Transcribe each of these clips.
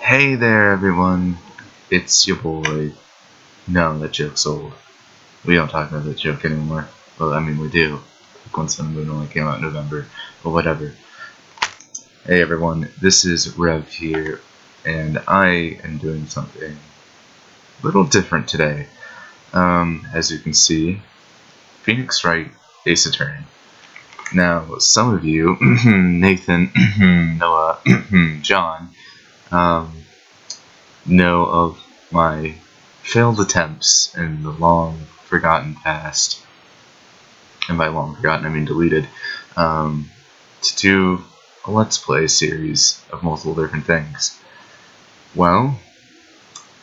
Hey there, everyone. It's your boy. No, that joke's old. We don't talk about that joke anymore. Well, I mean, we do. Like One Sun Moon only came out in November, but whatever. Hey, everyone. This is Rev here, and I am doing something a little different today. As you can see, Phoenix Wright, Ace Attorney. Now, some of you, Nathan, Noah, John, know of my failed attempts in the long forgotten past, and by long forgotten I mean deleted, to do a Let's Play series of multiple different things. Well,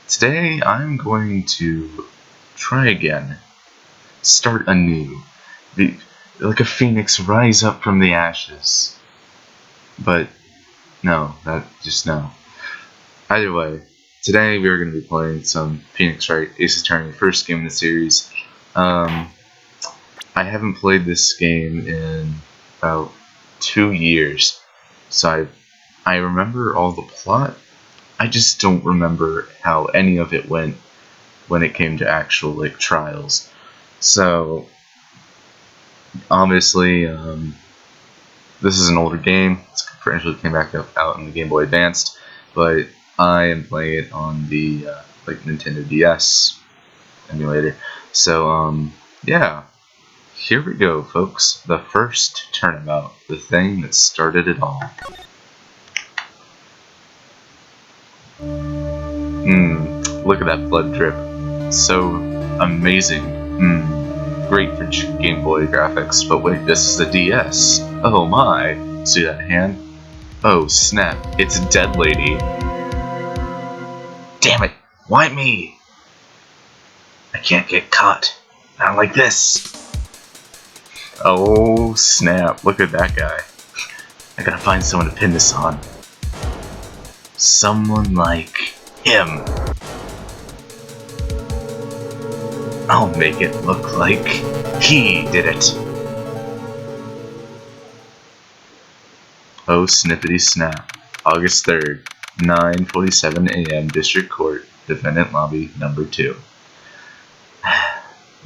today I'm going to try again, start anew, like a phoenix rise up from the ashes. But no, no. Either way, today we are going to be playing some Phoenix Wright Ace Attorney, first game in the series. I haven't played this game in about 2 years, so I remember all the plot. I just don't remember how any of it went when it came to actual trials. So obviously, this is an older game. It originally came back out on the Game Boy Advanced, but I am playing it on the Nintendo DS emulator. So yeah, here we go, folks. The first turnabout, the thing that started it all. Look at that blood drip. So amazing. Great for Game Boy graphics. But wait, this is the DS. Oh my! See that hand? Oh snap! It's a dead lady. Damn it! Why me? I can't get caught. Not like this. Oh snap! Look at that guy. I gotta find someone to pin this on. Someone like him. I'll make it look like he did it. Oh snippity snap. August 3rd. 9:47 a.m. District Court, Defendant Lobby Number 2.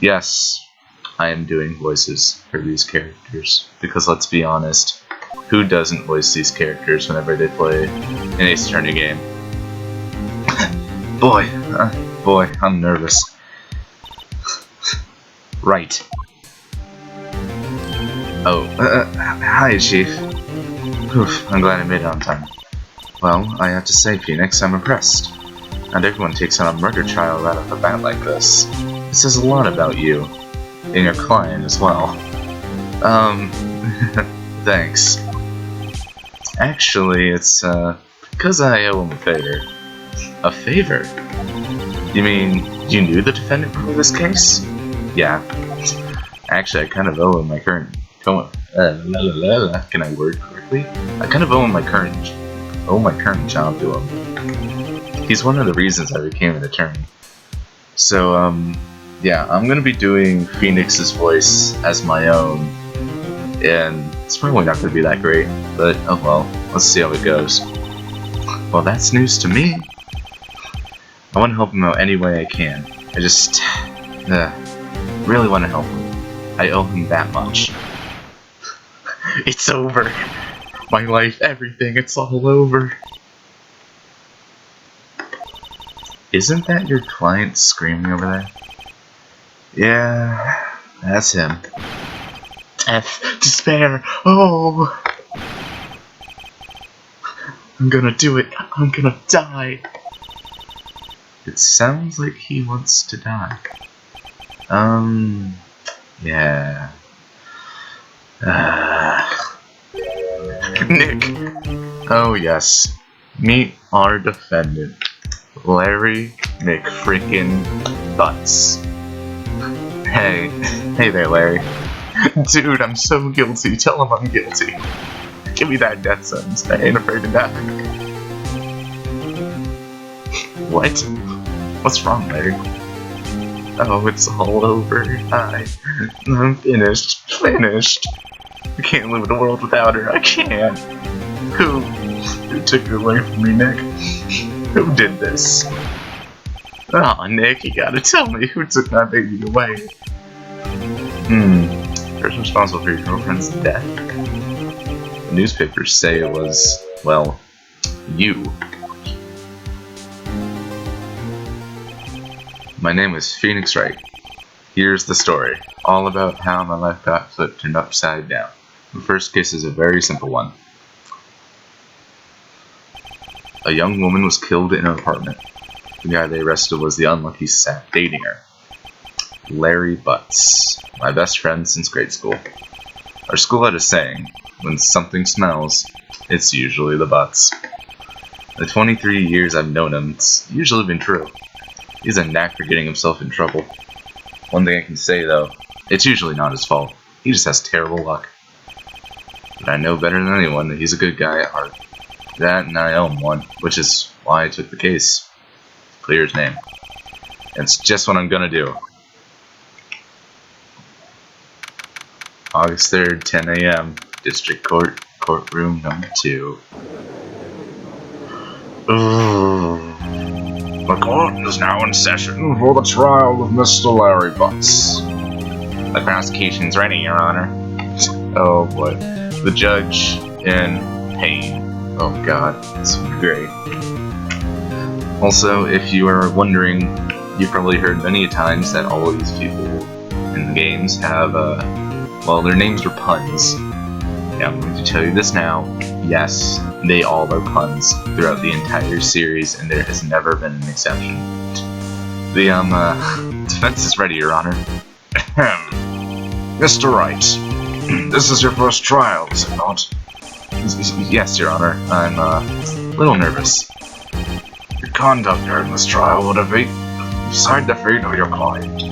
Yes, I am doing voices for these characters, because let's be honest, who doesn't voice these characters whenever they play an Ace Attorney game? Boy, I'm nervous. Right. Oh, hi, Chief. Oof, I'm glad I made it on time. Well, I have to say, Phoenix, I'm impressed. Not everyone takes on a murder trial right off the bat like this. It says a lot about you. And your client as well. Thanks. Actually, it's, because I owe him a favor. A favor? You mean, you knew the defendant before this case? Yeah. Actually, I kind of owe him my current... Can I word correctly? I kind of owe him my current job to him. He's one of the reasons I became an attorney. So, yeah, I'm gonna be doing Phoenix's voice as my own, and it's probably not gonna be that great, but oh well, let's see how it goes. Well, that's news to me. I want to help him out any way I can. I just, really want to help him. I owe him that much. It's over. My life, everything, it's all over. Isn't that your client screaming over there? Yeah, that's him. Death, despair, oh! I'm gonna do it, I'm gonna die. It sounds like he wants to die. Yeah. Nick! Oh yes. Meet our defendant. Larry McFrickin' Butts. Hey there, Larry. Dude, I'm so guilty. Tell him I'm guilty. Give me that death sentence. I ain't afraid to die. What? What's wrong, Larry? Oh, it's all over. I'm finished. I can't live in a world without her. I can't. Who took her away from me, Nick? Who did this? Oh, Nick, you gotta tell me who took my baby away. Who's responsible for your girlfriend's death? The newspapers say it was, well, you. My name is Phoenix Wright. Here's the story, all about how my life got flipped turned upside down. The first case is a very simple one. A young woman was killed in her apartment. The guy they arrested was the unlucky sap dating her. Larry Butts, my best friend since grade school. Our school had a saying, when something smells, it's usually the butts. The 23 years I've known him, it's usually been true. He's a knack for getting himself in trouble. One thing I can say though, it's usually not his fault. He just has terrible luck. But I know better than anyone that he's a good guy at heart. That and I own one, which is why I took the case. Clear his name. It's just what I'm gonna do. August 3rd, 10 a.m. District Court, courtroom number 2. The court is now in session for the trial of Mr. Larry Butts. The prosecution's ready, Your Honor. Oh boy. The judge in pain. Oh god, this would be great. Also, if you are wondering, you've probably heard many times that all of these people in the games have, well, their names are puns. Yeah, I'm going to tell you this now. Yes, they all are puns throughout the entire series, and there has never been an exception. The, defense is ready, Your Honor. Mr. Wright, this is your first trial, is it not? Yes, Your Honor. I'm, a little nervous. Your conduct during this trial would have decided the fate of your client.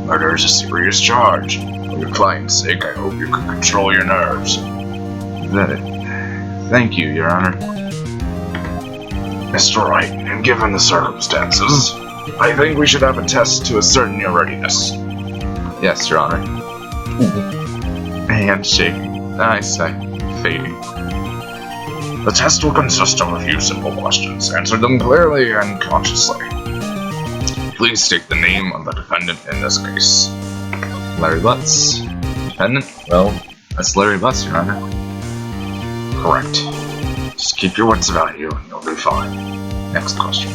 Murder is a serious charge. For your client's sake, I hope you can control your nerves. Thank you, Your Honor. Mr. Wright, and given the circumstances, I think we should have a test to ascertain your readiness. Yes, Your Honor. Handshake. Eyesight fading. The test will consist of a few simple questions. Answer them clearly and consciously. Please state the name of the defendant in this case. Larry Butts. Defendant? Well, that's Larry Butts, Your Honor. Correct. Just keep your wits about you and you'll be fine. Next question.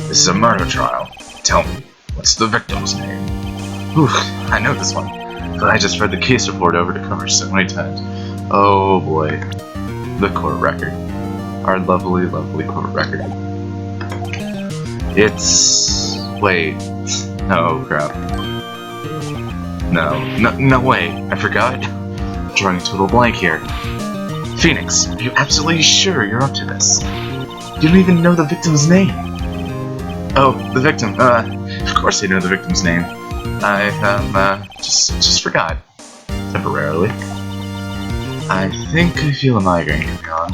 This is a murder trial. Tell me, what's the victim's name? Oof, I know this one, but I just read the case report over to cover so many times. Oh boy. The court record. Our lovely, lovely court record. It's... wait. Oh crap. No way. I forgot. I'm drawing a total blank here. Phoenix, are you absolutely sure you're up to this? You don't even know the victim's name. Oh, the victim. Of course I know the victim's name. I, just forgot. Temporarily. I think I feel a migraine coming on.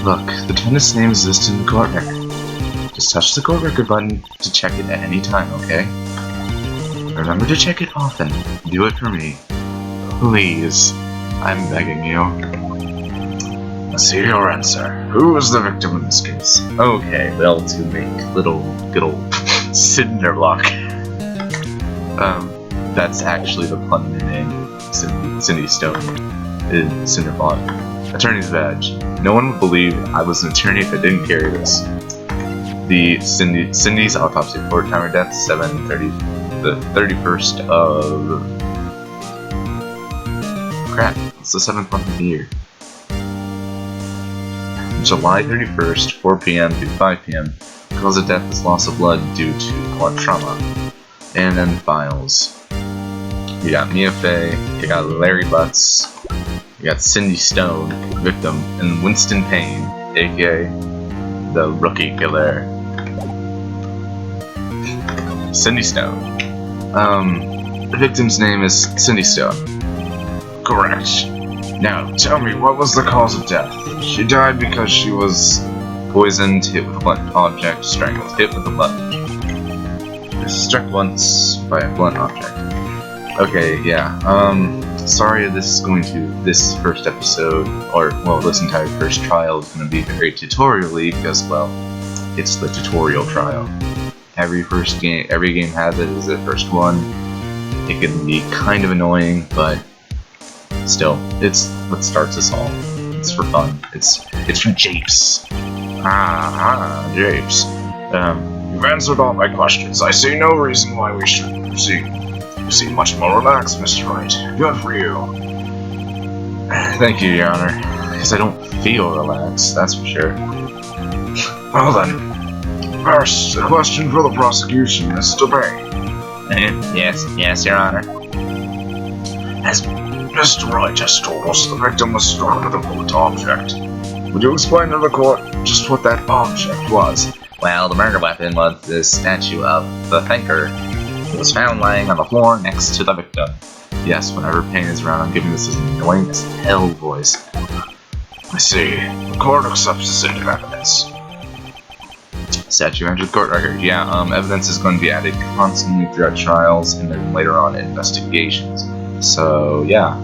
Look, the defendant's name is listed in the court record. Just touch the court record button to check it at any time, okay? Remember to check it often. Do it for me. Please. I'm begging you. Let's hear your answer. Who is the victim in this case? Okay, well, to make good old Cinderblock. That's actually the pun in her name. Cindy Stone. Cinderblock. Attorney's badge. No one would believe I was an attorney if I didn't carry this. The Cindy's autopsy report, time of death, 7:30, the 31st of... crap, it's the 7th month of the year. July 31st, 4 p.m. to 5 p.m. Cause of death is loss of blood due to blood trauma. And then files. You got Mia Fey, you got Larry Butts, you got Cindy Stone, victim, and Winston Payne, aka the rookie killer. Cindy Stone. The victim's name is Cindy Stone. Correct. Now, tell me, what was the cause of death? She died because she was poisoned, hit with a blunt object, strangled, hit with a blunt. Struck once by a blunt object. Okay, yeah, sorry this first episode, or, well, this entire first trial is going to be very tutorial-y, because, well, it's the tutorial trial. Every game has it as the first one. It can be kind of annoying, but still, it's what starts us all. It's for fun. It's for japes. Japes. You've answered all my questions. I see no reason why we shouldn't proceed. You seem much more relaxed, Mr. Wright. Good for you. Thank you, Your Honor. Because I don't feel relaxed, that's for sure. Well then, first, a question for the prosecution, Mr. Bay. Yes, Your Honor. As Mr. Wright just told us, the victim was struck with a bullet object. Would you explain to the court just what that object was? Well, the murder weapon was the statue of the thinker. It was found lying on the floor next to the victim. Yes, whenever Payne is around, I'm giving this as annoying as hell voice. I see. The court accepts this into evidence. Statue entered the court record. Yeah, evidence is going to be added constantly throughout trials and then later on in investigations. So, yeah.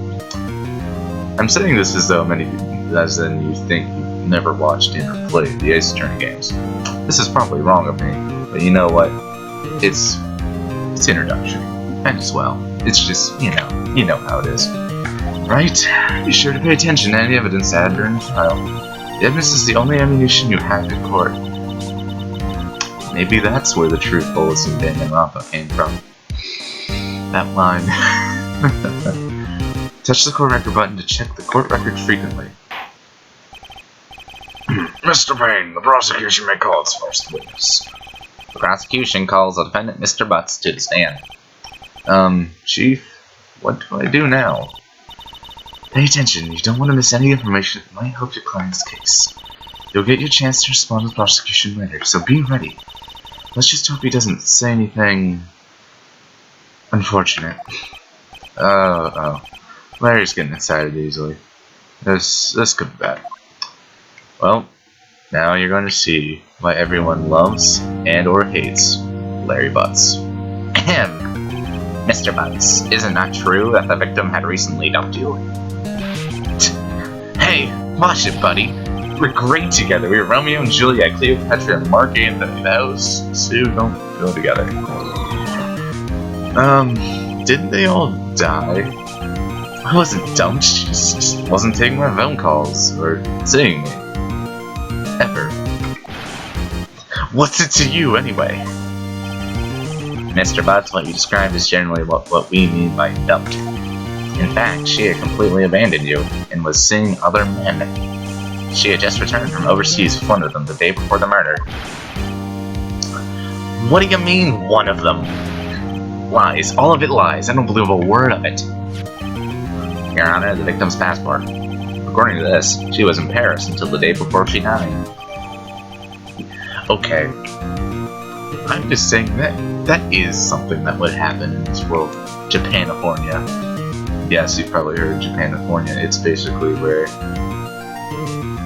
I'm saying this as though you think you've never watched or played the Ace Attorney games. This is probably wrong of me, but you know what? It's introduction. And as well. It's just, you know how it is. Right? Be sure to pay attention to any evidence added during the trial. The evidence is the only ammunition you have in court. Maybe that's where the truth bullets in Danganronpa came from. That line. Touch the court record button to check the court record frequently. Mr. Payne, the prosecution may call its first witness. The prosecution calls the defendant, Mr. Butts, to the stand. Chief, what do I do now? Pay attention, you don't want to miss any information that might help your client's case. You'll get your chance to respond to the prosecution later, so be ready. Let's just hope he doesn't say anything unfortunate. Oh. Larry's getting excited easily. This could be bad. Well, now you're going to see why everyone loves and or hates Larry Butts. Ahem. Mr. Butts, is it not true that the victim had recently dumped you? Hey, watch it, buddy. We're great together. We were Romeo and Juliet, Cleopatra, and Mark Anthony. Those two don't go together. Didn't they all die? I wasn't dumped, she just wasn't taking my phone calls or seeing me. Ever. What's it to you, anyway? Mr. Butts, what you described is generally what we mean by dumped. In fact, she had completely abandoned you and was seeing other men. She had just returned from overseas with one of them the day before the murder. What do you mean, one of them? Lies. All of it lies. I don't believe a word of it. Your Honor, the victim's passport. According to this, she was in Paris until the day before she died. Okay. I'm just saying that is something that would happen in this world. Japanifornia. Yes, you've probably heard of Japanifornia. It's basically where...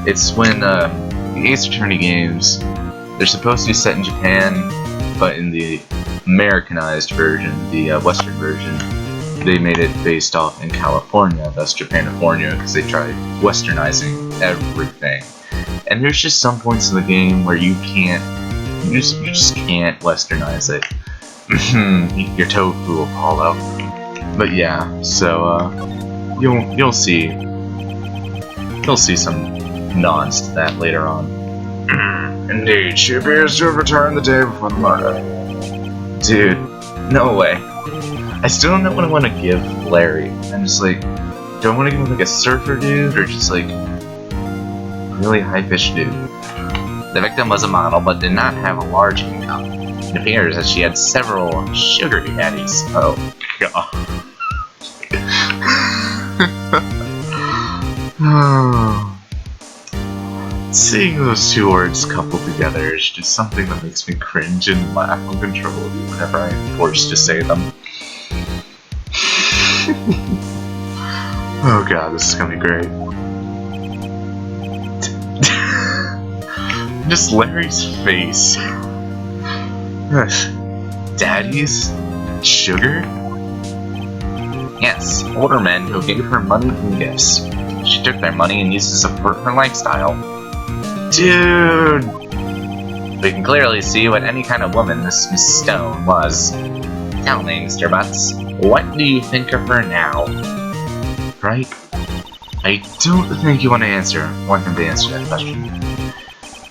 It's when the Ace Attorney games, they're supposed to be set in Japan, but in the Americanized version, the Western version, they made it based off in California, thus Japanifornia, because they tried westernizing everything. And there's just some points in the game where you just can't westernize it. Your tofu will fall out. But yeah, so you'll see some nods to that later on. Indeed, she appears to have returned the day before the murder. Dude, no way. I still don't know what I want to give Larry. I'm just like, do I want to give him like a surfer dude or just like really high fish dude? The victim was a model but did not have a large income. It appears that she had several sugar daddies. Oh god. Seeing those two words coupled together is just something that makes me cringe and laugh uncontrollably whenever I am forced to say them. Oh god, this is gonna be great. Just Larry's face. Daddies? Sugar? Yes, older men who gave her money and gifts. She took their money and used to support her lifestyle. Dude! We can clearly see what any kind of woman this Miss Stone was. Tell me, Mr. Butts, what do you think of her now? Right? I don't think you want him to answer that question.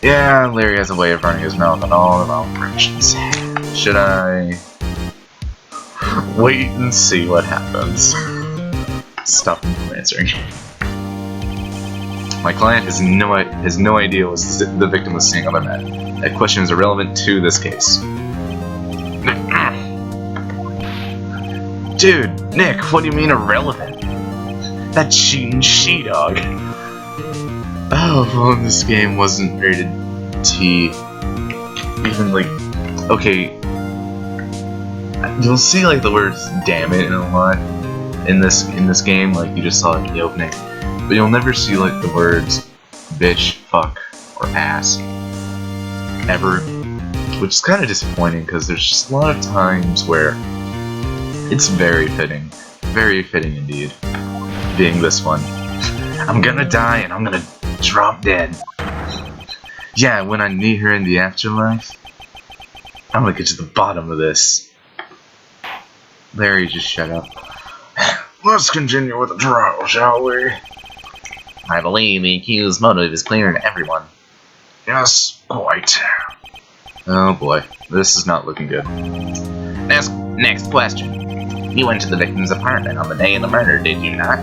Yeah, Larry has a way of running his mouth in all the wrong directions. Should I wait and see what happens? Stop him from answering. My client has no idea what the victim was seeing on their mat. That question is irrelevant to this case. Dude, Nick, what do you mean irrelevant? That cheating she-dog. Oh, well, this game wasn't rated T. Even like, okay, you'll see like the words "damn it" in a lot in this game, like you just saw it in the opening, but you'll never see like the words "bitch," "fuck," or "ass" ever, which is kind of disappointing because there's just a lot of times where it's very fitting indeed. Being this one, I'm gonna die and I'm gonna drop dead. Yeah, when I meet her in the afterlife, I'm gonna get to the bottom of this. Larry, just shut up. Let's continue with the trial, shall we? I believe the accused's motive is clear to everyone. Yes, quite. Oh boy, this is not looking good. Next question. You went to the victim's apartment on the day of the murder, did you not?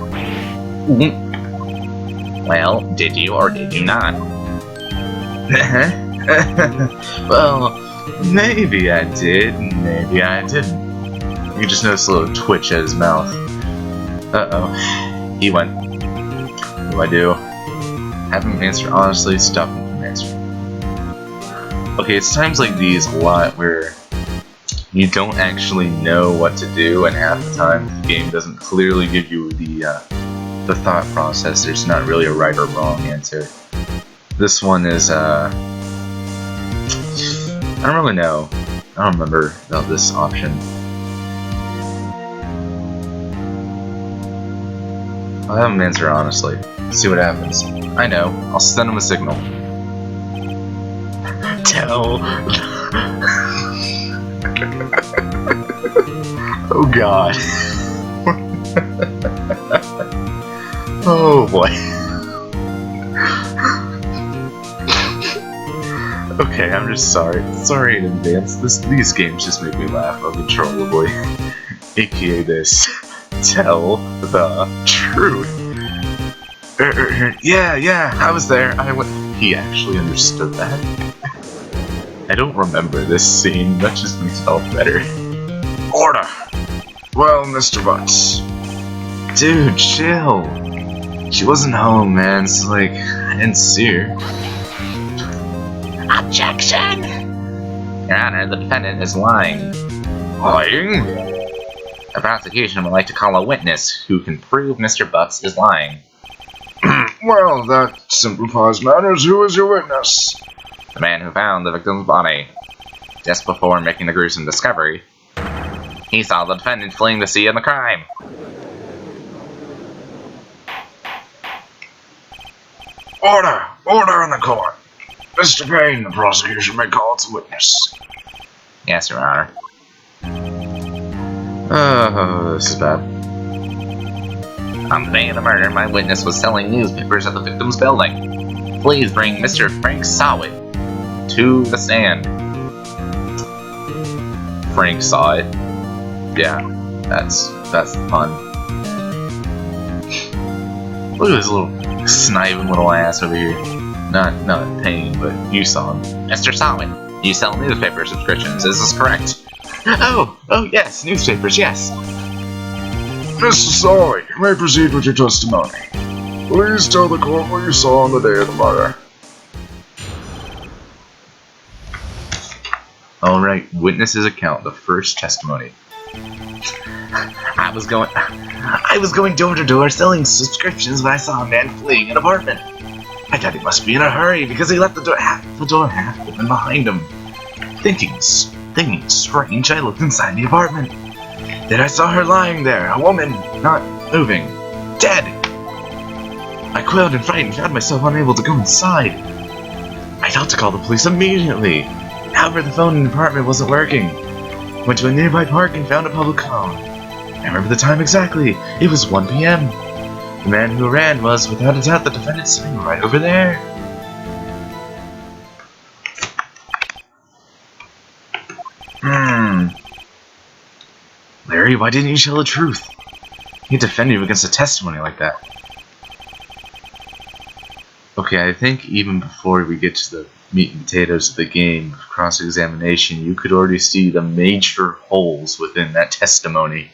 Well, did you or did you not? Well, maybe I did, maybe I didn't. You just noticed a little twitch at his mouth. Uh-oh. He went. What do I do? Have him answer honestly, stop him from answering. Okay, it's times like these a lot where you don't actually know what to do, and half the time the game doesn't clearly give you the thought process. There's not really a right or wrong answer. This one is I don't really know. I don't remember about this option. I'll have him answer honestly. See what happens. I know. I'll send him a signal. Tell. Oh god. Oh boy. Okay, I'm just sorry. Sorry in advance. These games just make me laugh uncontrollably. AKA this. Tell the truth. Yeah, I was there. He actually understood that. I don't remember this scene. That just makes it all better. Order! Well, Mr. Butts. Dude, chill. She wasn't home, man. So, like, I didn't see her. Objection! Your Honor, the defendant is lying. Lying? The prosecution would like to call a witness who can prove Mr. Butts is lying. Well, that simplifies matters. Who is your witness? The man who found the victim's body. Just before making the gruesome discovery, he saw the defendant fleeing the scene of the crime. Order! Order in the court! Mr. Payne, the prosecution may call its witness. Yes, Your Honor. Oh, this is bad. On the day of the murder, my witness was selling newspapers at the victim's building. Please bring Mr. Frank Sawit to the stand. Frank saw it. Yeah, that's fun. Look at this little sniving little ass over here. Not Payne, but you saw him. Mr. Sawit, you sell newspaper subscriptions, is this correct? Oh, yes, newspapers, yes. Mr. Sawit, you may proceed with your testimony. Please tell the court what you saw on the day of the murder. Alright, witness's account, the first testimony. I was going door to door selling subscriptions when I saw a man fleeing an apartment. I thought he must be in a hurry because he left the door half open behind him. Thinking strange, I looked inside the apartment. Then I saw her lying there, a woman, not moving, dead. I quailed in fright and found myself unable to go inside. I thought to call the police immediately. However, the phone in the apartment wasn't working. Went to a nearby park and found a public phone. I remember the time exactly. It was 1 p.m. The man who ran was, without a doubt, the defendant sitting right over there. Larry, why didn't you tell the truth? He defend you against a testimony like that. Okay, I think even before we get to the meat and potatoes of the game, cross-examination, you could already see the major holes within that testimony.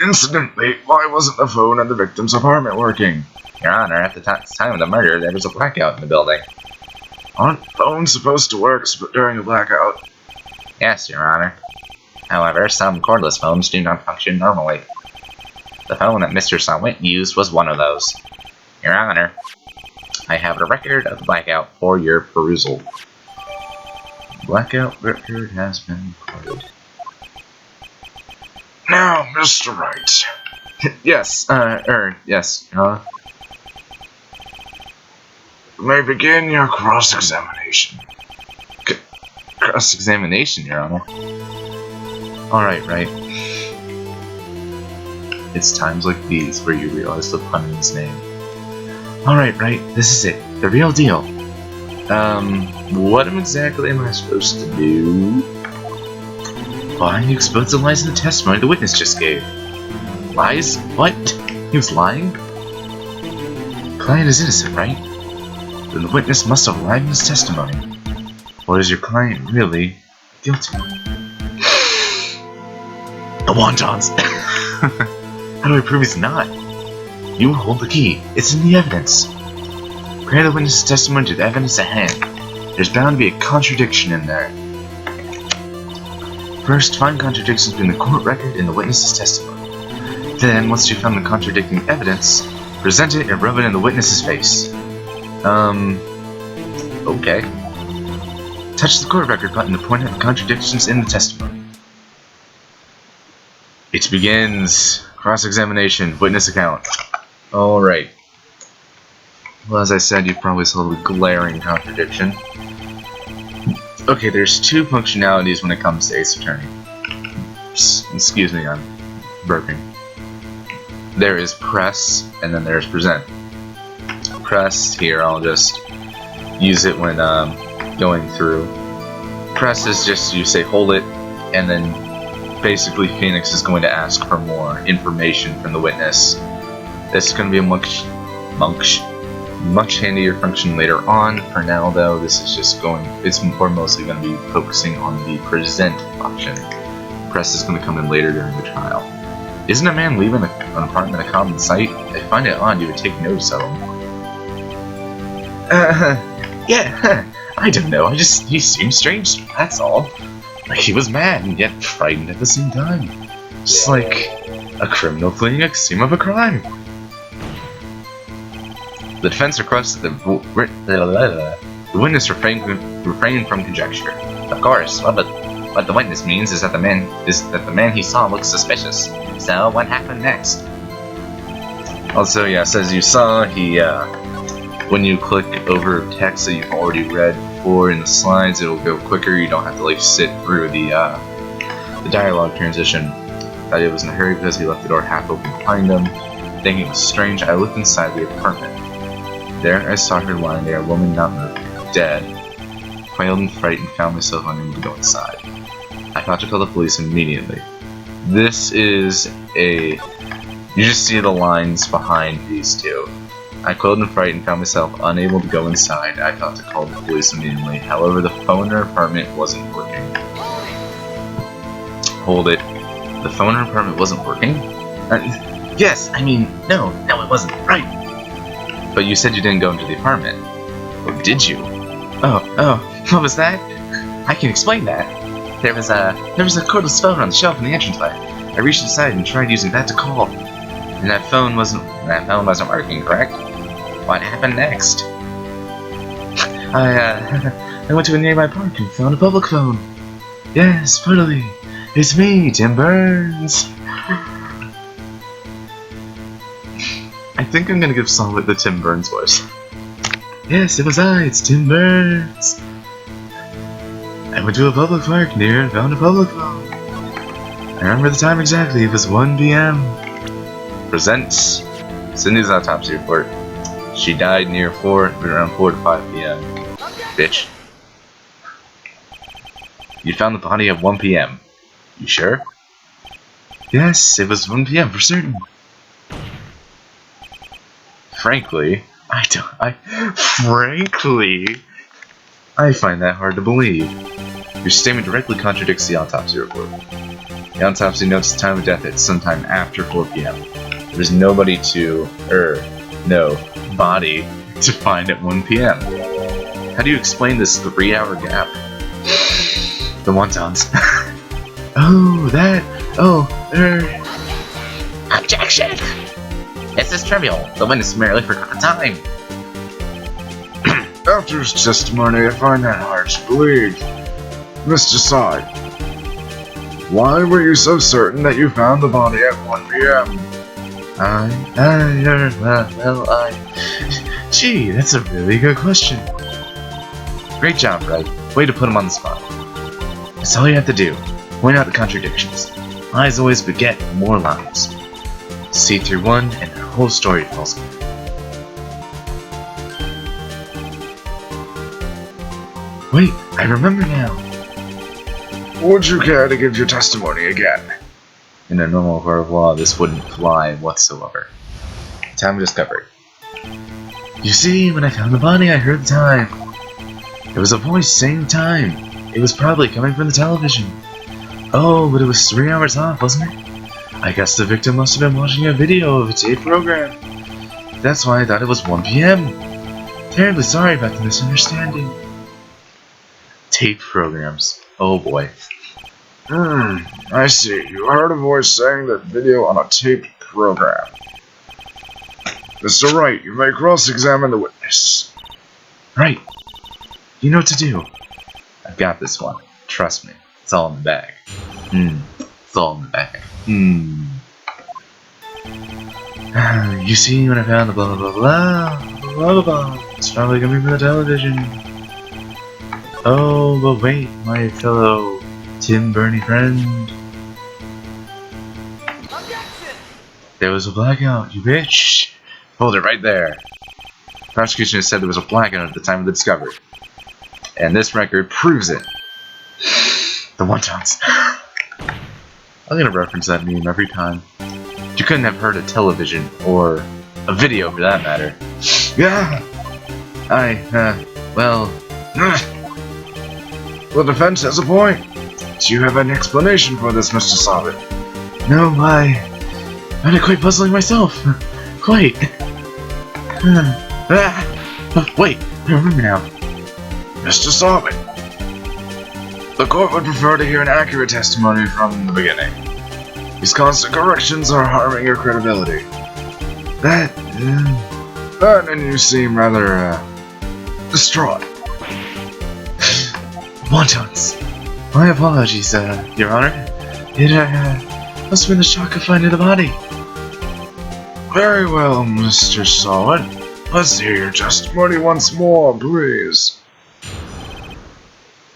Incidentally, why wasn't the phone in the victim's apartment working? Your Honor, at the time of the murder, there was a blackout in the building. Aren't phones supposed to work during a blackout? Yes, Your Honor. However, some cordless phones do not function normally. The phone that Mr. Sawit used was one of those. Your Honor, I have a record of the blackout for your perusal. Blackout record has been recorded. Now, Mr. Wright. Yes, yes, may begin your cross-examination. Cross-examination, Your Honor. Alright, Wright. It's times like these where you realize the pun in his name. Alright, Wright, this is it. The real deal. What exactly am I supposed to do? Why you expose the lies in the testimony the witness just gave? Lies? What? He was lying? Client is innocent, right? Then the witness must have lied in his testimony. Or is your client really guilty? The wontons! How do I prove he's not? You hold the key. It's in the evidence. Compare the witness's testimony to the evidence at hand. There's bound to be a contradiction in there. First, find contradictions between the court record and the witness's testimony. Then, once you've found the contradicting evidence, present it and rub it in the witness's face. Okay. Touch the court record button to point out the contradictions in the testimony. It begins. Cross-examination, witness account. Alright. Well, as I said, you probably saw the glaring contradiction. Okay, there's two functionalities when it comes to Ace Attorney. Excuse me, I'm burping. There is press, and then there's present. Press, here, I'll just use it when going through. Press is just, you say hold it, and then basically Phoenix is going to ask for more information from the witness. This is going to be a much handier function later on. For now, though, this is just going, it's mostly going to be focusing on the present function. Press is going to come in later during the trial. Isn't a man leaving an apartment a common sight? I find it odd you would take notice of him. Yeah, I don't know, he seemed strange, that's all. Like he was mad and yet frightened at the same time. Just like a criminal fleeing a scene of a crime. The defense requests that the witness refrain from conjecture. Of course, what the witness means is that the man he saw looks suspicious. So what happened next? Also, yes, as you saw, he when you click over text that you've already read before in the slides, it'll go quicker. You don't have to like sit through the dialogue transition. That it was in a hurry because he left the door half open behind him. Thinking it was strange, I looked inside the apartment. There I saw her lying there, a woman not moving, dead. Quailed and frightened, found myself unable to go inside. I thought to call the police immediately. This is a... You just see the lines behind these two. I quailed and frightened, found myself unable to go inside. I thought to call the police immediately. However, the phone in her apartment wasn't working. Hold it. The phone in her apartment wasn't working? Yes, I mean, no, it wasn't. Right. But you said you didn't go into the apartment. Or did you? Oh, what was that? I can explain that. There was a cordless phone on the shelf in the entranceway. I reached inside and tried using that to call. And that phone wasn't working, correct? What happened next? I went to a nearby park and found a public phone. Yes, finally. It's me, Tim Burns. I think I'm gonna give Solid the Tim Burns voice. Yes, it was it's Tim Burns. I I went to a public park near and found a public phone. I remember the time exactly, it was 1 p.m. Presents Cindy's autopsy report. She died around 4 to 5 p.m. Bitch. You found the body at 1 p.m. You sure? Yes, it was 1 p.m. for certain. Frankly, I find that hard to believe. Your statement directly contradicts the autopsy report. The autopsy notes the time of death at sometime after 4 p.m. There's no body to find at 1 p.m. How do you explain this 3-hour gap? The wontons. Objection! This is trivial. The witness merely forgot the time. After his testimony, I find that hard to believe. Mr. Side, why were you so certain that you found the body at 1 p.m.? Gee, that's a really good question. Great job, Wright. Way to put him on the spot. That's all you have to do. Point out the contradictions. Lies always beget more lies. See through one, and the whole story falls apart. Wait, I remember now. Would you care to give your testimony again? In a normal court of law, this wouldn't fly whatsoever. Time of discovery. You see, when I found the body, I heard the time. There was a voice saying time. It was probably coming from the television. Oh, but it was 3 hours off, wasn't it? I guess the victim must have been watching a video of a tape program. That's why I thought it was 1 p.m. Terribly sorry about the misunderstanding. Tape programs. Oh boy. I see. You heard a voice saying that video on a taped program. Mr. Wright, you may cross-examine the witness. Right. You know what to do. I've got this one. Trust me. It's all in the bag. It's all in the bag. You see, when I found the blah blah blah blah, it's probably coming from the television. Oh, but wait, my fellow Tim Bernie friend. Objection! There was a blackout, you bitch. Hold it right there. Prosecution has said there was a blackout at the time of the discovery. And this record proves it. The wontons. I'm gonna reference that meme every time. You couldn't have heard a television, or a video for that matter. Yeah! Well... The defense has a point. Do you have any explanation for this, Mr. Sobbit? No, I find it quite puzzling myself. Quite. Wait, I remember now. Mr. Sobbit, the court would prefer to hear an accurate testimony from the beginning. These constant corrections are harming your credibility. And you seem rather, distraught. Wontons. My apologies, Your Honor. It, must have been the shock of finding the body. Very well, Mr. Solid. Let's hear your testimony once more, please.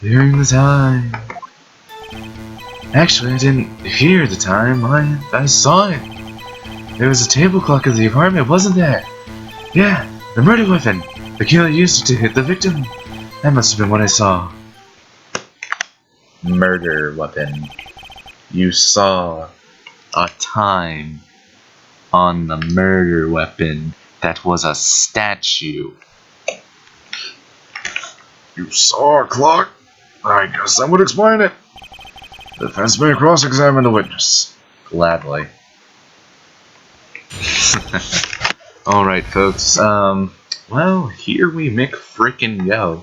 Hearing the time. Actually, I didn't hear the time. I saw it. There was a table clock in the apartment, wasn't there? Yeah, the murder weapon. The killer used it to hit the victim. That must have been what I saw. Murder weapon. You saw a time on the murder weapon that was a statue. You saw a clock? I guess that would explain it. The defense may cross-examine the witness. Gladly. Alright, folks. Well, here we frickin' go.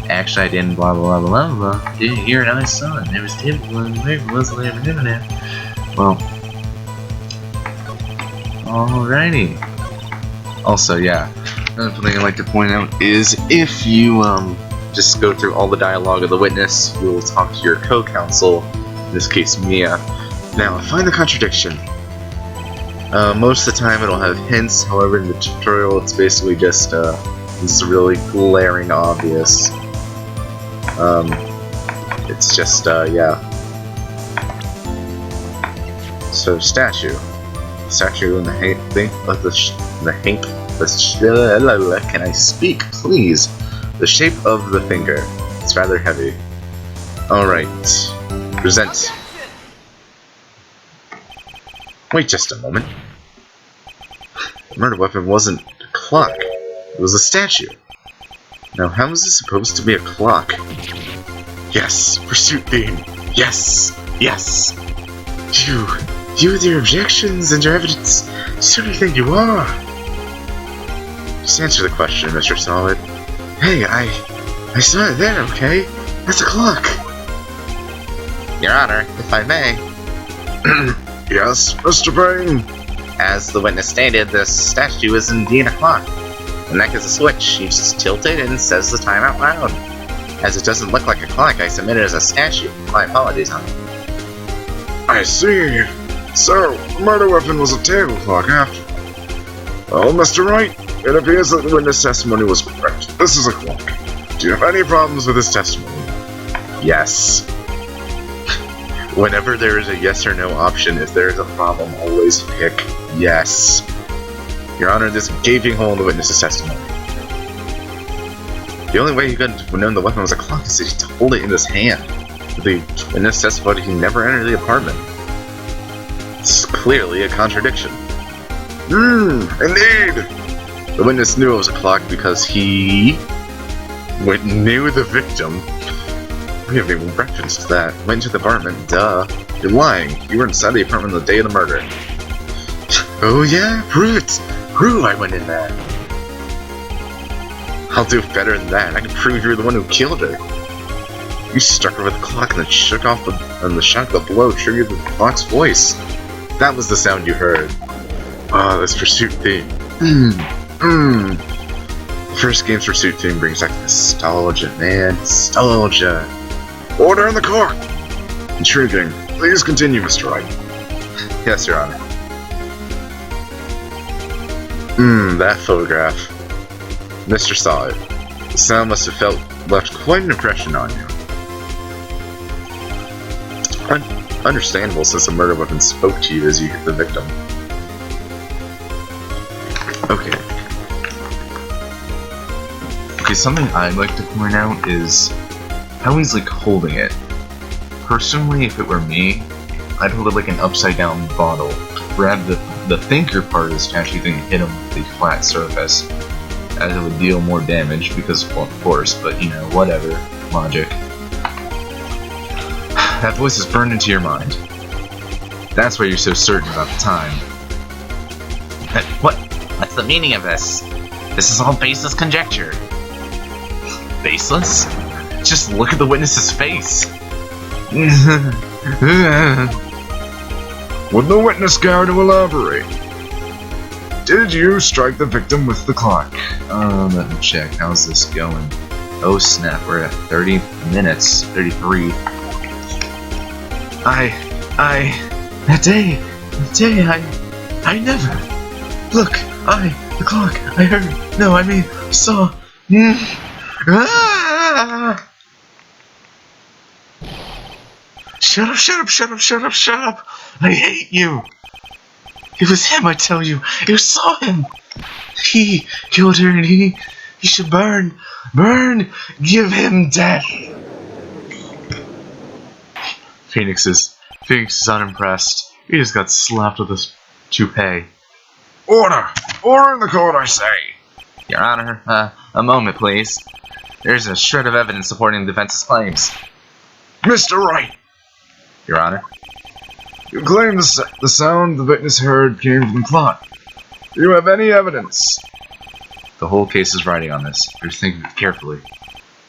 Actually, I didn't blah blah blah blah blah. Didn't hear it, I saw it. There was typical and wasn't ever doing it. Well. Alrighty. Also, yeah. Another thing I'd like to point out is if you just go through all the dialogue of the witness, you will talk to your co-counsel, in this case Mia. Now, find the contradiction. Most of the time it'll have hints, however in the tutorial it's basically just this is really glaring obvious. It's just, yeah. So, statue. Statue in the thing, like can I speak, please? The shape of the finger. It's rather heavy. Alright. Present. Wait just a moment. The murder weapon wasn't a clock. It was a statue. Now, how is this supposed to be a clock? Yes! Pursuit theme! Yes! Yes! You with your objections and your evidence, just who do you think you are? Just answer the question, Mr. Solid. Hey, I saw it there, okay? That's a clock! Your Honor, if I may. Yes, Mr. Payne? As the witness stated, this statue is indeed a clock. The neck is a switch. You just tilt it and says the time out loud. As it doesn't look like a clock, I submit it as a statue. My apologies, Honor. I see. So, the murder weapon was a table clock after all. Well, Mr. Wright, it appears that the witness testimony was correct. This is a clock. Do you have any problems with this testimony? Yes. Whenever there is a yes or no option, if there is a problem, always pick yes. Your Honor, this gaping hole in the witness's testimony. The only way he could have known the weapon was a clock is to hold it in his hand. The witness testified he never entered the apartment. It's clearly a contradiction. Indeed! The witness knew it was a clock because he knew the victim. We haven't even referenced that. Went to the apartment, duh. You're lying. You were inside the apartment the day of the murder. Oh yeah? Prove it! Prove I went in there. I'll do better than that. I can prove you were the one who killed her. You struck her with a clock and then shook off the shock of the blow triggered the clock's voice. That was the sound you heard. Ah, this pursuit theme. The first game's pursuit theme brings back nostalgia, man. Nostalgia. Order in the court! Intriguing. Please continue, Mr. Wright. Yes, Your Honor. That photograph. Mr. Solid. The sound must have left quite an impression on you. Understandable, since the murder weapon spoke to you as you hit the victim. Okay. Okay, something I'd like to point out is how he's like holding it. Personally, if it were me, I'd hold it like an upside down bottle. Grab the thinker part of the statue thing and hit him with the flat surface, as it would deal more damage because, well, of course, but you know, whatever. Logic. That voice is burned into your mind. That's why you're so certain about the time. What's the meaning of this? This is all baseless conjecture. Baseless? Just look at the witness's face. Would the witness care to elaborate? Did you strike the victim with the clock? Let me check. How's this going? Oh snap, we're at 30 minutes. 33. That day, I never. Look, the clock, I heard, no, I mean, saw. Shut up. I hate you. It was him, I tell you. You saw him. He killed her and he should burn. Give him death. Phoenix is unimpressed. He just got slapped with his toupee. Order! Order in the court, I say! Your Honor, a moment, please. There's a shred of evidence supporting the defense's claims. Mr. Wright! Your Honor? You claim the sound the witness heard came from the clock. Do you have any evidence? The whole case is riding on this. You're thinking carefully.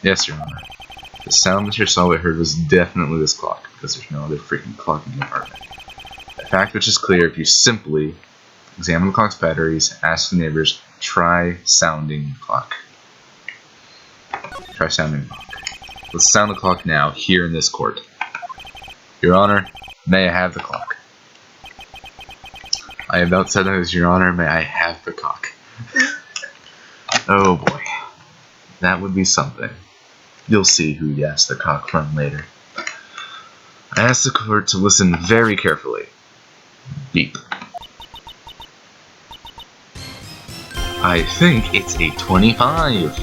Yes, Your Honor. The sound Mr. Solid heard was definitely this clock, because there's no other freaking clock in the apartment. A fact which is clear if you simply examine the clock's batteries, ask the neighbors, try sounding the clock. Try sounding the clock. Let's sound the clock now, here in this court. Your Honor, may I have the clock? I about said that as Your Honor, may I have the cock? Oh boy. That would be something. You'll see who he asked the cock from later. I ask the court to listen very carefully. Beep. I think it's 8:25.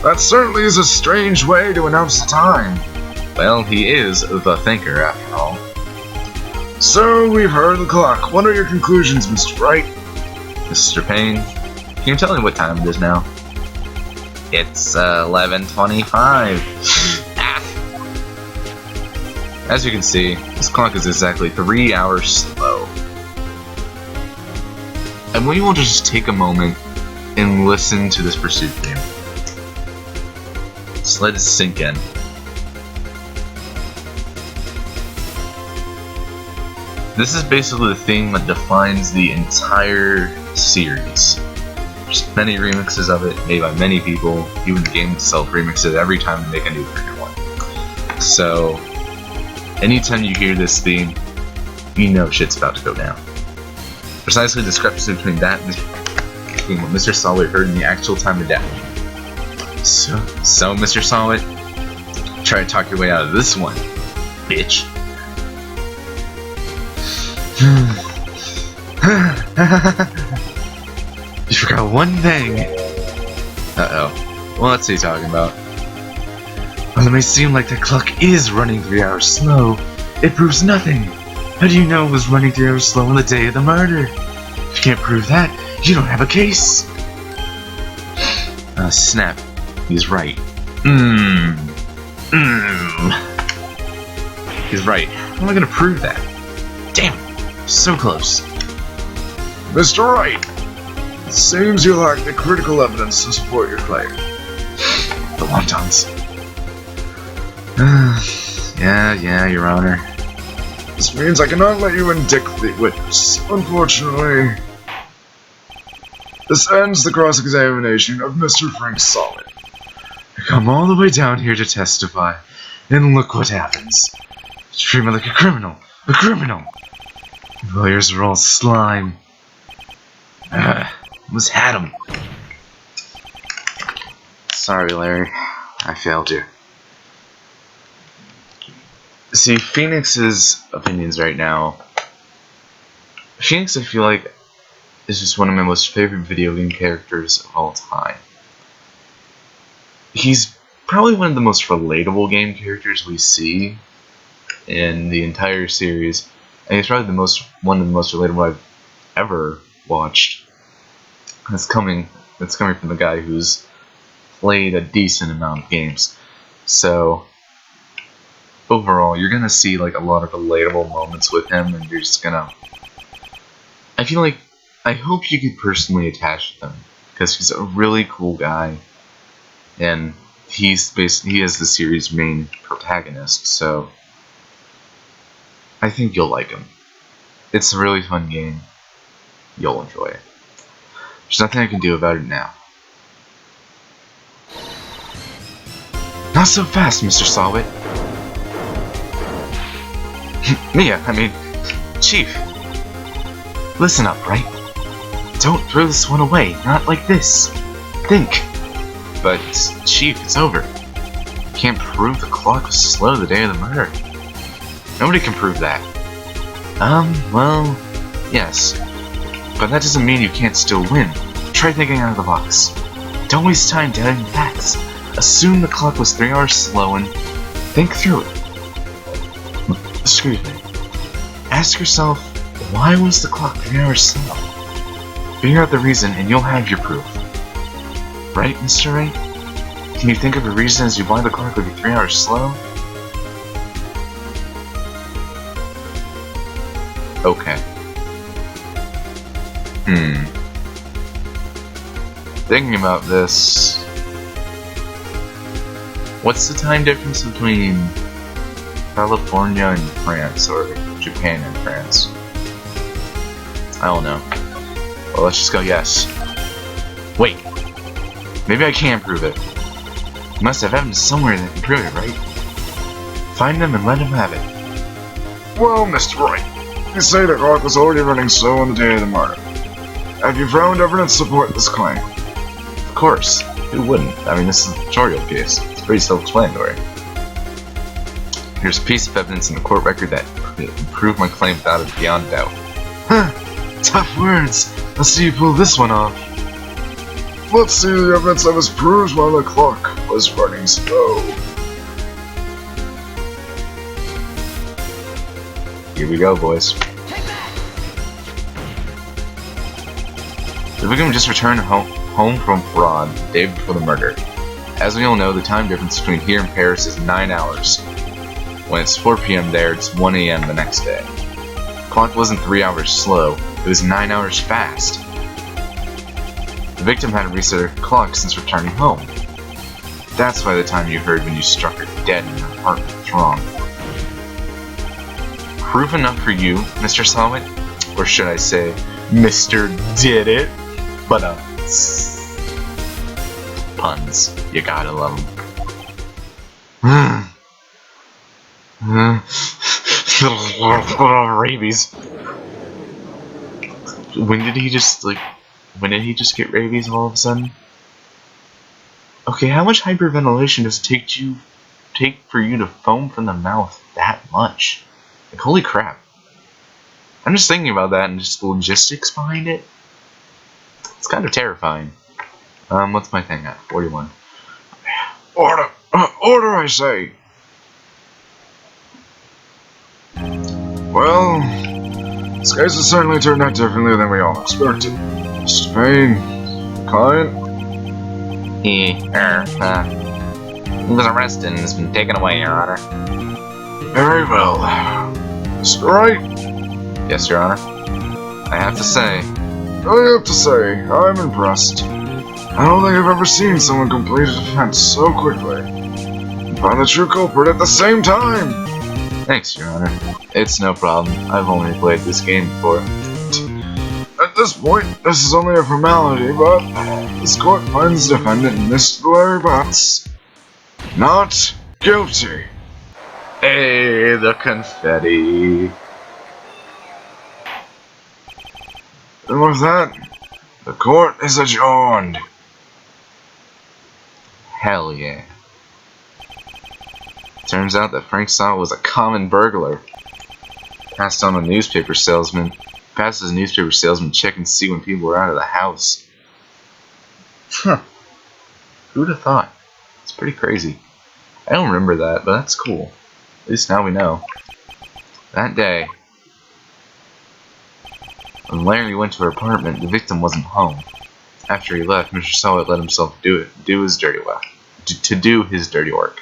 That certainly is a strange way to announce the time. Well, he is the thinker, after all. So, we've heard the clock. What are your conclusions, Mr. Wright? Mr. Payne, can you tell me what time it is now? It's 11:25. As you can see, this clock is exactly 3 hours slow. And we will just take a moment and listen to this pursuit theme. Just let it sink in. This is basically the theme that defines the entire series. There's many remixes of it, made by many people. Even the game itself remixes it every time they make a new freaking one. So, anytime you hear this theme, you know shit's about to go down. Precisely the discrepancy between that and between what Mr. Solid heard and the actual time of death. So Mr. Solid, try to talk your way out of this one, bitch. You forgot one thing. Uh-oh. Well, what's he talking about? While it may seem like the clock is running 3 hours slow, it proves nothing. How do you know it was running 3 hours slow on the day of the murder? If you can't prove that, you don't have a case. Snap. He's right. He's right. How am I gonna prove that? Damn. So close. Mr. Wright, it seems you lack the critical evidence to support your claim. The wontons. Yeah, Your Honor. This means I cannot let you indict the witness. Unfortunately, this ends the cross-examination of Mr. Frank Solid. I come all the way down here to testify, and look what happens. You treat me like a criminal. A criminal! Lawyers are all slime. Almost had him. Sorry, Larry. I failed you. See, Phoenix's opinions right now. Phoenix, I feel like, is just one of my most favorite video game characters of all time. He's probably one of the most relatable game characters we see in the entire series. And he's probably one of the most relatable I've ever watched. It's coming from the guy who's played a decent amount of games. So overall, you're gonna see like a lot of relatable moments with him, and you're just gonna. I hope you could personally attach to him because he's a really cool guy, and he is the series' main protagonist. So I think you'll like him. It's a really fun game. You'll enjoy it. There's nothing I can do about it now. Not so fast, Mr. Solid. Chief. Listen up, right? Don't throw this one away, not like this. Think. But, Chief, it's over. You can't prove the clock was slow the day of the murder. Nobody can prove that. Well, yes. But that doesn't mean you can't still win. Try thinking out of the box. Don't waste time doubting facts. Assume the clock was 3 hours slow and think through it. Excuse me. Ask yourself, why was the clock 3 hours slow? Figure out the reason and you'll have your proof. Right, Mr. Wright? Can you think of a reason as to why the clock would be 3 hours slow? Okay. Thinking about this... What's the time difference between California and France, or Japan and France? I don't know. Well, let's just go yes. Wait. Maybe I can prove it. You must have evidence somewhere that can prove it, right? Find them and let them have it. Well, Mr. Wright, you say the clock was already running slow on the day of the murder. Have you found evidence to support this claim? Of course. Who wouldn't? I mean, this is a tutorial case. It's pretty self-explanatory. Here's a piece of evidence in the court record that proved my claim without a beyond doubt. Huh, tough words. Let's see you pull this one off. Let's see the evidence that was proved while the clock was running slow. Here we go, boys. The victim just returned home from abroad the day before the murder. As we all know, the time difference between here and Paris is 9 hours. When it's 4 p.m. there, it's 1 a.m. the next day. The clock wasn't 3 hours slow, it was 9 hours fast. The victim hadn't reset her clock since returning home. That's why the time you heard when you struck her dead in her apartment was wrong. Proof enough for you, Mr. Salvage? Or should I say, Mr. Did It? But, puns. You gotta love them. Rabies. When did he just get rabies all of a sudden? Okay, how much hyperventilation does it take for you to foam from the mouth that much? Like, holy crap. I'm just thinking about that and just the logistics behind it. It's kind of terrifying. What's my thing at? 41. Order! Order, I say! Well, this case has certainly turned out differently than we all expected. Mr. Payne, client? He was arrested and has been taken away, Your Honor. Very well. Mr. Wright? Yes, Your Honor. I have to say, I'm impressed. I don't think I've ever seen someone complete a defense so quickly and find the true culprit at the same time. thanks, Your Honor. It's no problem. I've only played this game before. At this point, this is only a formality, but this court finds the defendant, Mr. Larry Butts, not guilty. Hey, the confetti. And with that, the court is adjourned. Hell yeah. Turns out that Frank Saw was a common burglar. Passed as a newspaper salesman check and see when people were out of the house. Huh. Who'd have thought? It's pretty crazy. I don't remember that, but that's cool. At least now we know. That day, when Larry went to her apartment, the victim wasn't home. After he left, Mr. Sawit let himself do his dirty work.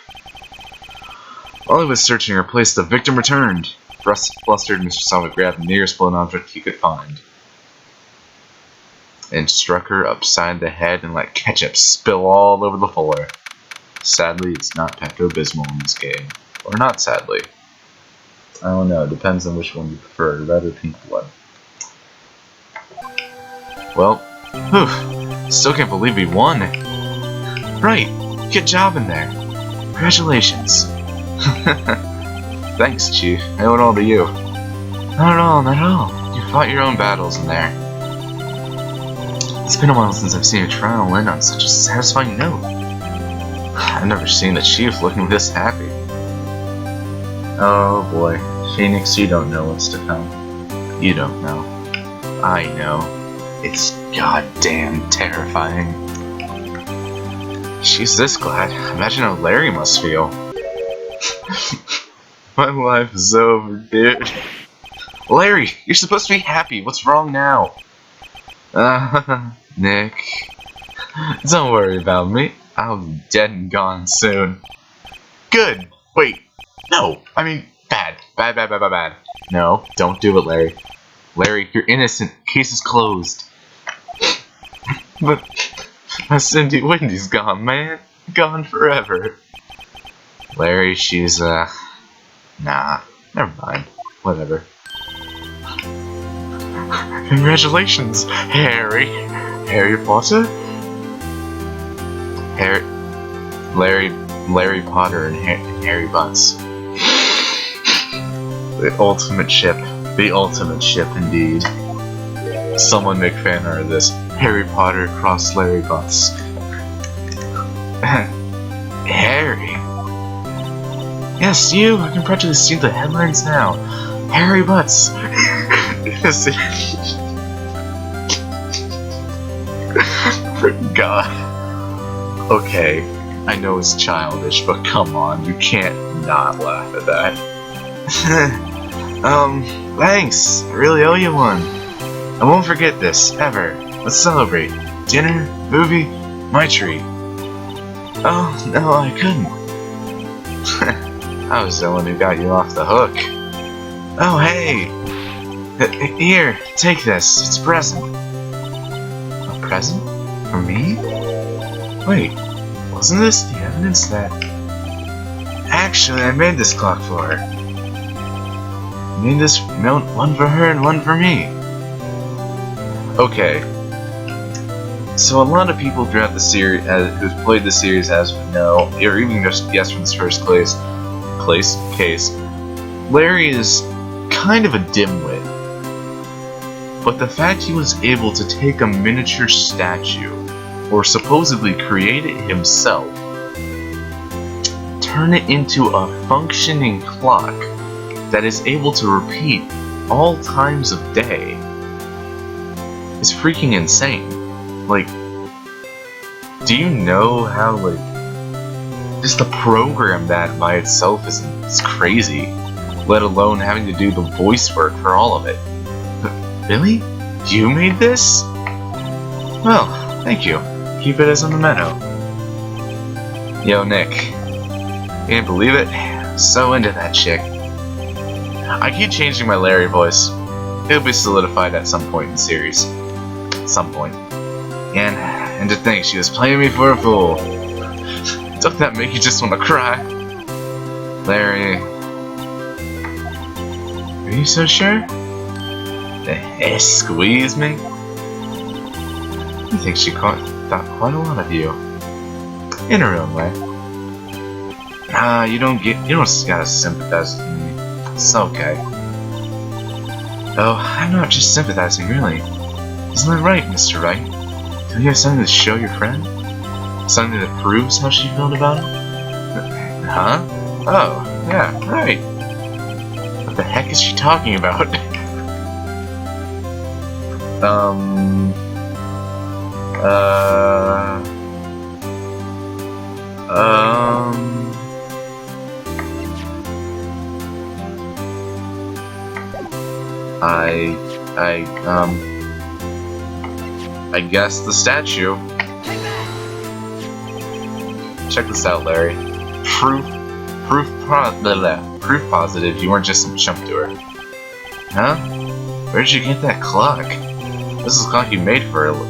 While he was searching her place, the victim returned. Flustered, Mr. Sawit grabbed the nearest blunt object he could find and struck her upside the head and let ketchup spill all over the floor. Sadly, it's not Pepto-Bismol in this game. Or not sadly. I don't know, it depends on which one you prefer, red or pink blood. Well, whew, still can't believe we won. Right, good job in there. Congratulations. Thanks, Chief. I owe it all to you. Not at all, not at all. You fought your own battles in there. It's been a while since I've seen a trial end on such a satisfying note. I've never seen the Chief looking this happy. Oh boy, Phoenix, you don't know what's to come. You don't know. I know. It's goddamn terrifying. She's this glad. Imagine how Larry must feel. My life is over, dude. Larry, you're supposed to be happy. What's wrong now? Nick. Don't worry about me. I'll be dead and gone soon. Good. Wait. No. I mean, bad. Bad. No, don't do it, Larry. Larry, you're innocent. Case is closed. But my Cindy Wendy's gone, man. Gone forever. Larry, she's, nah. Never mind. Whatever. Congratulations, Harry. Harry Potter? Larry Potter and Harry Butts. The ultimate ship. The ultimate ship, indeed. Someone make fan art of this. Harry Potter cross Larry Butts. Harry. Yes, you! I can practically see the headlines now. Hairy butts! Yes. God. Okay, I know it's childish, but come on, you can't not laugh at that. Thanks! I really owe you one. I won't forget this, ever. Let's celebrate. Dinner, movie, my treat. Oh, no, I couldn't. I was the one who got you off the hook. Oh, hey! Here, take this. It's a present. A present? For me? Wait, wasn't this the evidence that... Actually, I made this clock for her. I made this one for her and one for me. Okay. So a lot of people throughout the series, who've played the series as we know, or even just guessed from this first case, Larry is kind of a dimwit. But the fact he was able to take a miniature statue, or supposedly create it himself, turn it into a functioning clock that is able to repeat all times of day is freaking insane. Like, do you know how, like, just to program that by itself is crazy, let alone having to do the voice work for all of it. Really? You made this? Well, thank you. Keep it as a memento. Yo, Nick. Can't believe it? So into that chick. I keep changing my Larry voice. It'll be solidified at some point in the series. Some point. And to think she was playing me for a fool. Don't that make you just want to cry? Larry. Are you so sure? Squeeze me? I think she thought quite a lot of you. In her own way. You don't gotta sympathize with me. It's okay. Oh, I'm not just sympathizing, really. Isn't that right, Mr. Wright? Do you have something to show your friend? Something that proves how she felt about it? Huh? Oh, yeah, right. What the heck is she talking about? I guess the statue. Check this out, Larry. Proof positive you weren't just some chump to her. Huh? Where'd you get that clock? This is a clock you made for her.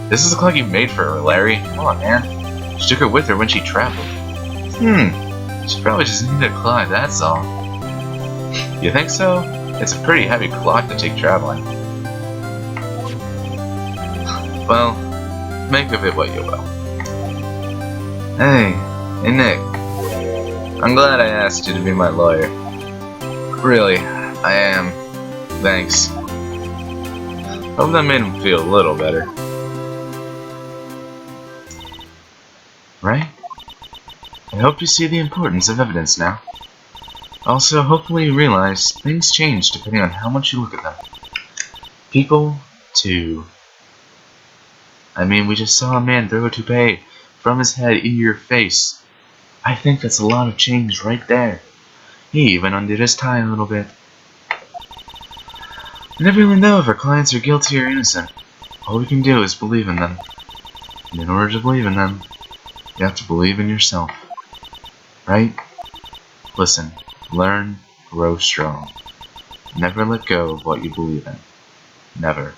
This is a clock you made for her, Larry. Come on, man. She took it with her when she traveled. She probably just needed a clock, that's all. You think so? It's a pretty heavy clock to take traveling. Well, make of it what you will. Hey Nick. I'm glad I asked you to be my lawyer. Really, I am. Thanks. Hope that made him feel a little better. Right? I hope you see the importance of evidence now. Also, hopefully you realize things change depending on how much you look at them. People to... I mean, we just saw a man throw a toupee from his head into your face. I think that's a lot of change right there. He even undid his tie a little bit. We never really know if our clients are guilty or innocent. All we can do is believe in them. And in order to believe in them, you have to believe in yourself. Right? Listen, learn, grow strong. Never let go of what you believe in. Never.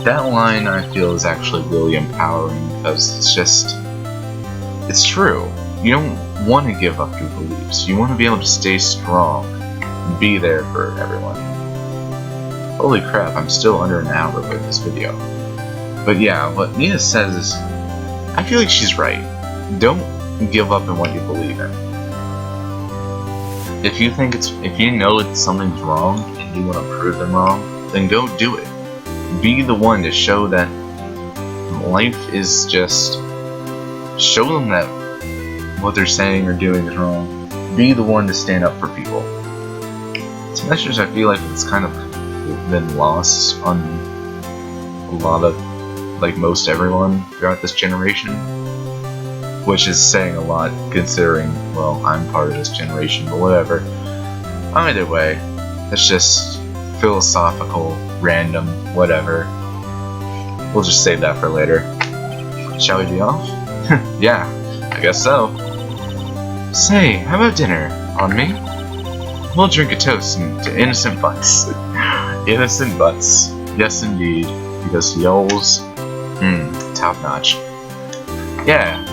That line, I feel, is actually really empowering because it's true. You don't want to give up your beliefs. You want to be able to stay strong and be there for everyone. Holy crap, I'm still under an hour with this video. But yeah, what Nia says is, I feel like she's right. Don't give up in what you believe in. If you know that something's wrong and you want to prove them wrong, then go do it. Be the one to show that life is just show them that what they're saying or doing is wrong. Be the one to stand up for people. This message, I feel like it's kind of been lost on a lot of, like, most everyone throughout this generation, which is saying a lot considering, well, I'm part of this generation, but whatever. Either way, it's just philosophical, random, whatever. We'll just save that for later. Shall we be off? Yeah, I guess so. Say, how about dinner? On me? We'll drink a toast to innocent butts. Innocent butts. Yes, indeed. Because y'all's, top notch. Yeah.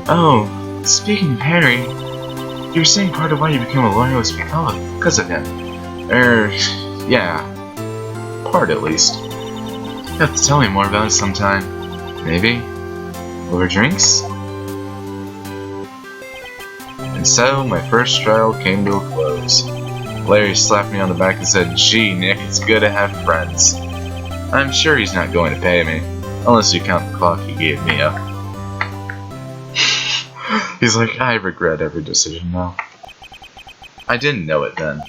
Oh, speaking of Harry, you were saying part of why you became a lawyer was because of him. Yeah. Part at least. You have to tell me more about it sometime. Maybe? Over drinks? And so, my first trial came to a close. Larry slapped me on the back and said, "Gee, Nick, it's good to have friends." I'm sure he's not going to pay me, unless you count the clock he gave me up. He's like, I regret every decision now. I didn't know it then,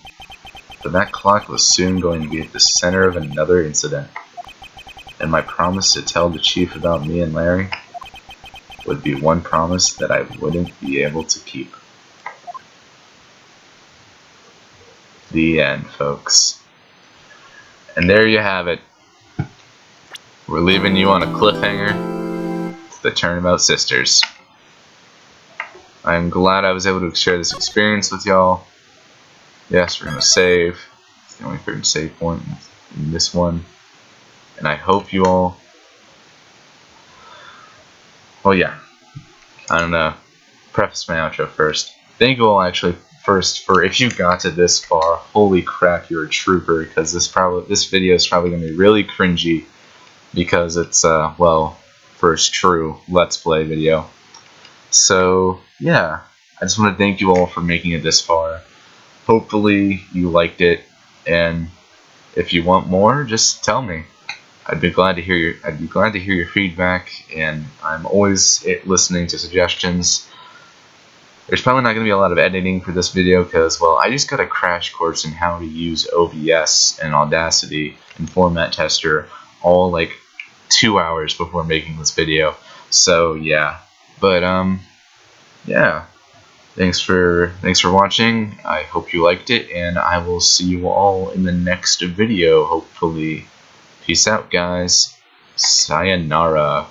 but that clock was soon going to be at the center of another incident. And my promise to tell the chief about me and Larry would be one promise that I wouldn't be able to keep. The end, folks. And there you have it. We're leaving you on a cliffhanger to the Turnabout Sisters. I'm glad I was able to share this experience with y'all. Yes, we're going to save. It's the only third save point in this one. And I hope you all... Well, yeah. I don't know. Preface my outro first. Thank you all actually first for, if you got to this far, holy crap, you're a trooper, because this video is probably going to be really cringy, because it's, well, first true Let's Play video. So, yeah, I just want to thank you all for making it this far. Hopefully you liked it, and if you want more, just tell me. I'd be glad to hear your feedback, and I'm always listening to suggestions. There's probably not going to be a lot of editing for this video because, well, I just got a crash course in how to use OBS and Audacity and Format Tester all like 2 hours before making this video. So yeah, but yeah. Thanks for watching. I hope you liked it, and I will see you all in the next video, hopefully. Peace out, guys. Sayonara.